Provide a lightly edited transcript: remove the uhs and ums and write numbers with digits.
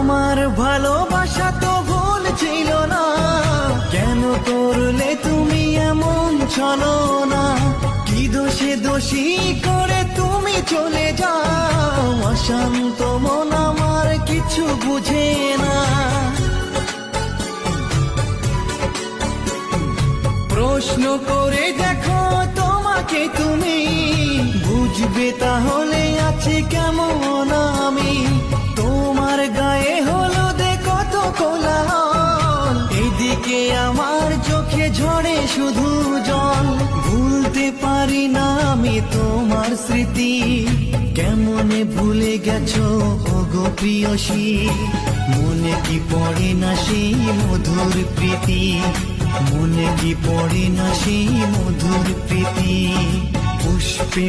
আমার ভালোবাসা তো ভুল ছিল না, কেন করলে তুমি এমন ছলনা? কি দোষে দোষী করে তুমি চলে যাও, অশান্ত মন আমার কিছু বুঝে না। প্রশ্ন করে দেখো তোমাকে তুমি, বুঝবে তাহলে আছি কেমন আমি। তোমার গায়ে হলুদে কত কোলাহল, এদিকে আমার চোখে ঝরে শুধু জল। ভুলতে পারি না আমি তোমার স্মৃতি, কেমনে ভুলে গেছো ওগো প্রিয়সী। মনে কি পড়ে না সেই মধুর প্রীতি, মনে কি পড়ে না সেই মধুর প্রীতি। পুষ্পে